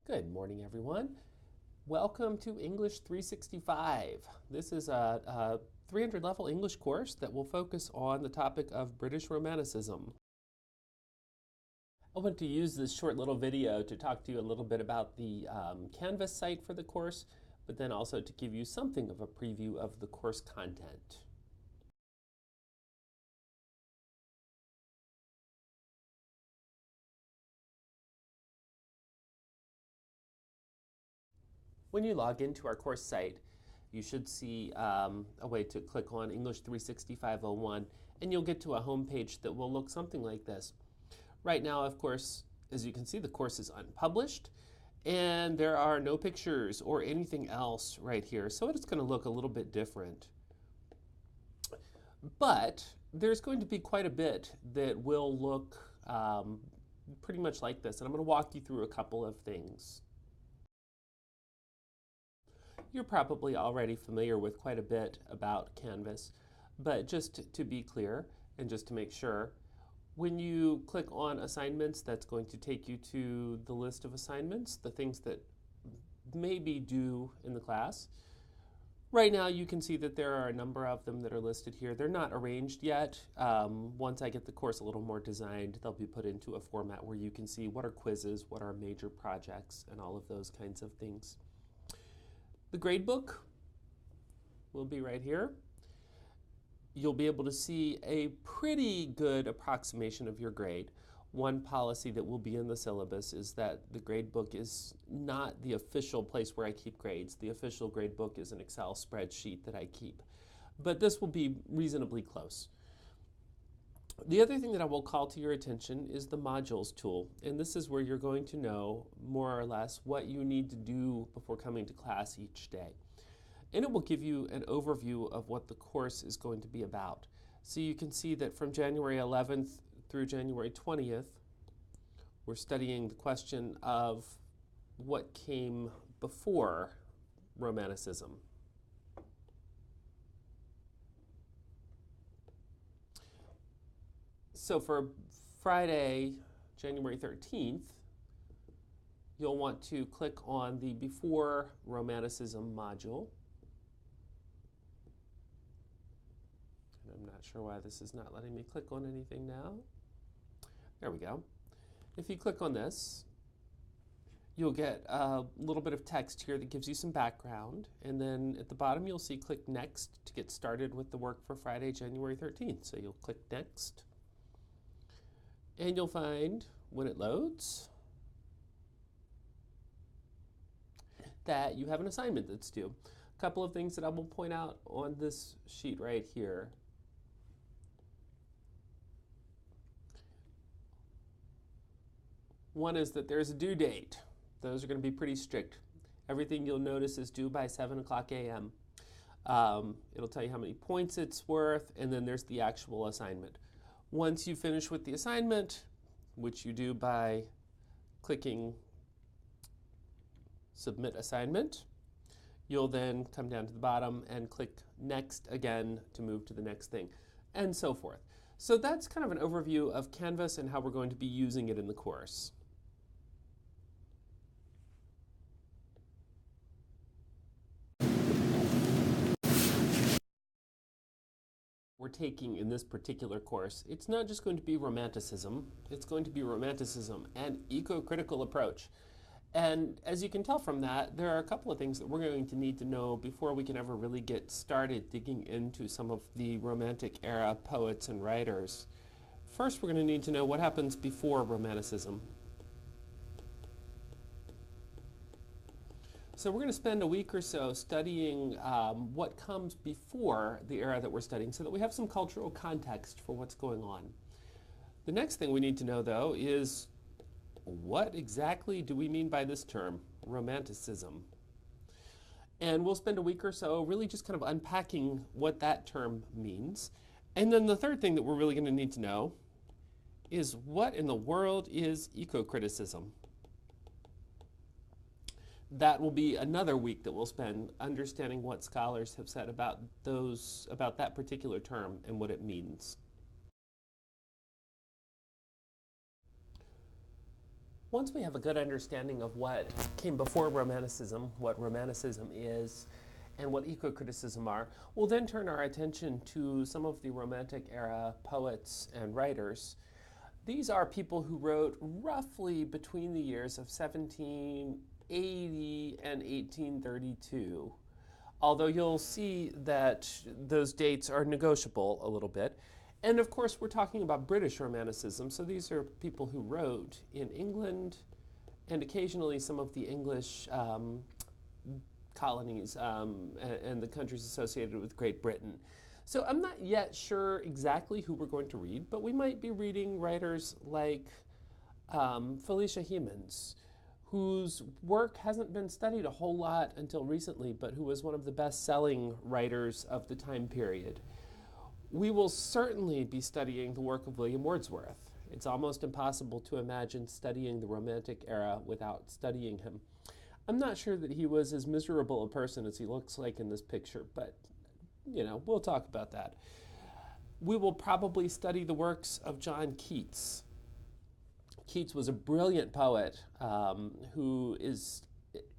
Good morning, everyone. Welcome to English 365. This is a 300 level English course that will focus on the topic of British Romanticism. I want to use this short little video to talk to you a little bit about the Canvas site for the course, but then also to give you something of a preview of the course content. When you log into our course site, you should see a way to click on English 365-01, and you'll get to a home page that will look something like this. Right now, of course, as you can see, the course is unpublished, and there are no pictures or anything else right here, so it's going to look a little bit different. But there's going to be quite a bit that will look pretty much like this, and I'm going to walk you through a couple of things. You're probably already familiar with quite a bit about Canvas, but just to be clear and just to make sure, when you click on assignments, that's going to take you to the list of assignments, the things that may be due in the class. Right now you can see that there are a number of them that are listed here. They're not arranged yet. Once I get the course a little more designed, they'll be put into a format where you can see what are quizzes, what are major projects, and all of those kinds of things. The gradebook will be right here. You'll be able to see a pretty good approximation of your grade. One policy that will be in the syllabus is that the gradebook is not the official place where I keep grades. The official gradebook is an Excel spreadsheet that I keep. But this will be reasonably close. The other thing that I will call to your attention is the modules tool, and this is where you're going to know more or less what you need to do before coming to class each day. And it will give you an overview of what the course is going to be about. So you can see that from January 11th through January 20th, we're studying the question of what came before Romanticism. So for Friday, January 13th, you'll want to click on the Before Romanticism module. And I'm not sure why this is not letting me click on anything now. There we go. If you click on this, you'll get a little bit of text here that gives you some background. And then at the bottom, you'll see click Next to get started with the work for Friday, January 13th. So you'll click Next. And you'll find, when it loads, that you have an assignment that's due. A couple of things that I will point out on this sheet right here. One is that there's a due date. Those are going to be pretty strict. Everything you'll notice is due by 7 o'clock a.m. It'll tell you how many points it's worth, and then there's the actual assignment. Once you finish with the assignment, which you do by clicking Submit Assignment, you'll then come down to the bottom and click Next again to move to the next thing, and so forth. So that's kind of an overview of Canvas and how we're going to be using it in the course. We're taking in this particular course, it's not just going to be Romanticism, it's going to be Romanticism and eco-critical approach. And as you can tell from that, there are a couple of things that we're going to need to know before we can ever really get started digging into some of the Romantic era poets and writers. First, we're going to need to know what happens before Romanticism. So we're going to spend a week or so studying what comes before the era that we're studying so that we have some cultural context for what's going on. The next thing we need to know, though, is what exactly do we mean by this term, Romanticism? And we'll spend a week or so really just kind of unpacking what that term means. And then the third thing that we're really going to need to know is what in the world is eco-criticism? That will be another week that we'll spend understanding what scholars have said about that particular term and what it means. Once we have a good understanding of what came before Romanticism, what Romanticism is, and what eco-criticism are, we'll then turn our attention to some of the Romantic era poets and writers. These are people who wrote roughly between the years of 1780 and 1832. Although you'll see that those dates are negotiable a little bit. And of course, we're talking about British Romanticism, so these are people who wrote in England and occasionally some of the English colonies and the countries associated with Great Britain. So I'm not yet sure exactly who we're going to read, but we might be reading writers like Felicia Hemans, whose work hasn't been studied a whole lot until recently, but who was one of the best-selling writers of the time period. We will certainly be studying the work of William Wordsworth. It's almost impossible to imagine studying the Romantic era without studying him. I'm not sure that he was as miserable a person as he looks like in this picture, but we'll talk about that. We will probably study the works of John Keats. Keats was a brilliant poet who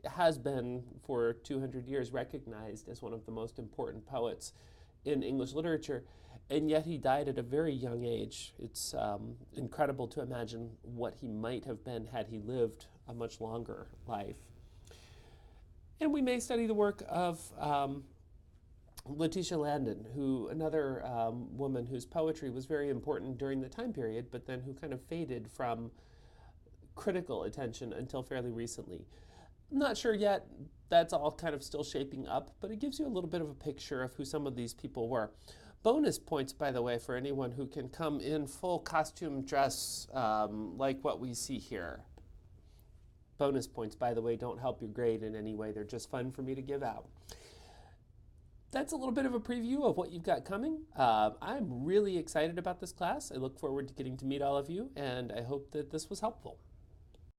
has been for 200 years recognized as one of the most important poets in English literature, and yet he died at a very young age. It's incredible to imagine what he might have been had he lived a much longer life. And we may study the work of Letitia Landon, another woman whose poetry was very important during the time period, but then who kind of faded from critical attention until fairly recently. I'm not sure yet. That's all kind of still shaping up, but it gives you a little bit of a picture of who some of these people were. Bonus points, by the way, for anyone who can come in full costume dress like what we see here. Bonus points, by the way, don't help your grade in any way. They're just fun for me to give out. That's a little bit of a preview of what you've got coming. I'm really excited about this class. I look forward to getting to meet all of you, and I hope that this was helpful.